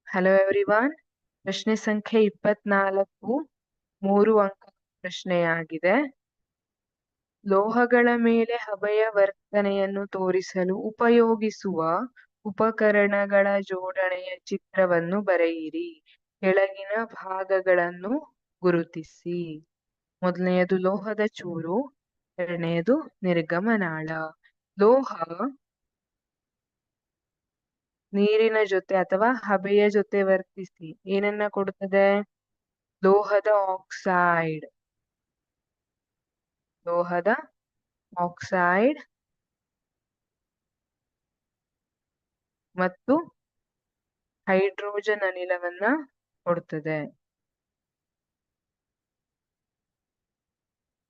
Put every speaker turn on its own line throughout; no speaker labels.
Hello everyone. ಪ್ರಶ್ನೆ ಸಂಖ್ಯೆ 24 3 ಅಂಕದ ಪ್ರಶ್ನೆಯಾಗಿದೆ. ಲೋಹಗಳ ಮೇಲೆ ಹಬೆಯ ವರ್ತನೆಯನ್ನು ತೋರಿಸಲು ಉಪಯೋಗಿಸುವ ಉಪಕರಣಗಳ ಜೋಡಣೆಯ ಚಿತ್ರವನ್ನು ಬರೆಯಿರಿ. ಕೆಳಗಿನ ಭಾಗಗಳನ್ನು ಗುರುತಿಸಿ. ಮೊದಲನೆಯದು ಲೋಹದ ಚೂರು, ಎರಡನೆಯದು ನಿರ್ಗಮನಾಳ. ಲೋಹ ನೀರಿನ ಜೊತೆ ಅಥವಾ ಹಬೆಯ ಜೊತೆ ವರ್ತಿಸಿ ಏನನ್ನ ಕೊಡುತ್ತದೆ? ಲೋಹದ ಆಕ್ಸೈಡ್ ಮತ್ತು ಹೈಡ್ರೋಜನ್ ಅನಿಲವನ್ನ ಕೊಡುತ್ತದೆ.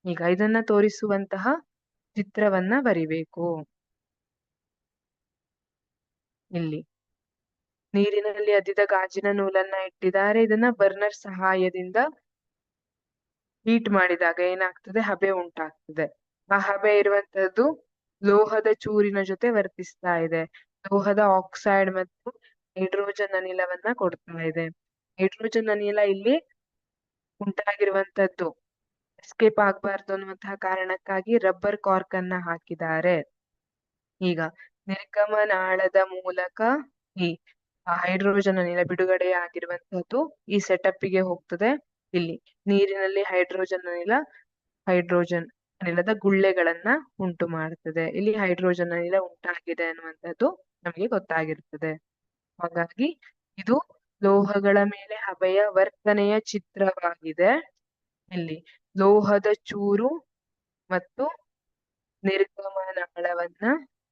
ಈಗ ಇದನ್ನ ತೋರಿಸುವಂತಹ ಚಿತ್ರವನ್ನ ಬರಿಬೇಕು. ಇಲ್ಲಿ ನೀರಿನಲ್ಲಿ ಅದ್ದಿದ ಗಾಜಿನ ನೂಲನ್ನ ಇಟ್ಟಿದ್ದಾರೆ. ಇದನ್ನ ಬರ್ನರ್ ಸಹಾಯದಿಂದ ಹೀಟ್ ಮಾಡಿದಾಗ ಏನಾಗ್ತದೆ? ಹಬೆ ಉಂಟಾಗ್ತದೆ. ಆ ಹಬೆ ಇರುವಂತದ್ದು ಲೋಹದ ಚೂರಿನ ಜೊತೆ ವರ್ತಿಸ್ತಾ ಇದೆ. ಲೋಹದ ಆಕ್ಸೈಡ್ ಮತ್ತು ಹೈಡ್ರೋಜನ್ ಅನಿಲವನ್ನ ಕೊಡ್ತಾ ಇದೆ. ಹೈಡ್ರೋಜನ್ ಅನಿಲ ಇಲ್ಲಿ ಉಂಟಾಗಿರುವಂತದ್ದು ಎಸ್ಕೇಪ್ ಆಗ್ಬಾರ್ದು ಅನ್ನುವಂತಹ ಕಾರಣಕ್ಕಾಗಿ ರಬ್ಬರ್ ಕಾರ್ಕ್ ಅನ್ನ ಹಾಕಿದ್ದಾರೆ. ಈಗ ನಿರ್ಗಮನಾಳದ ಮೂಲಕ ಈ ಹೈಡ್ರೋಜನ್ ಅನಿಲ ಬಿಡುಗಡೆ ಆಗಿರುವಂತದ್ದು ಈ ಸೆಟಪ್ಗೆ ಹೋಗ್ತದೆ. ಇಲ್ಲಿ ನೀರಿನಲ್ಲಿ ಹೈಡ್ರೋಜನ್ ಅನಿಲದ ಗುಳ್ಳೆಗಳನ್ನ ಉಂಟು ಮಾಡ್ತದೆ. ಇಲ್ಲಿ ಹೈಡ್ರೋಜನ್ ಅನಿಲ ಉಂಟಾಗಿದೆ ಅನ್ನುವಂಥದ್ದು ನಮಗೆ ಗೊತ್ತಾಗಿರ್ತದೆ. ಹಾಗಾಗಿ ಇದು ಲೋಹಗಳ ಮೇಲೆ ಹಬೆಯ ವರ್ತನೆಯ ಚಿತ್ರವಾಗಿದೆ. ಇಲ್ಲಿ ಲೋಹದ ಚೂರು ಮತ್ತು ನಿರ್ಗಮನಾಳವನ್ನ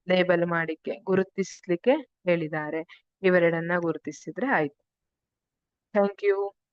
ಲೇಬಲ್ ಮಾಡಿಕ್ಕೆ ಗುರುತಿಸ್ಲಿಕ್ಕೆ ಹೇಳಿದ್ದಾರೆ. ಇವೆರಡನ್ನ ಗುರುತಿಸಿದ್ರೆ ಆಯ್ತು. Thank you.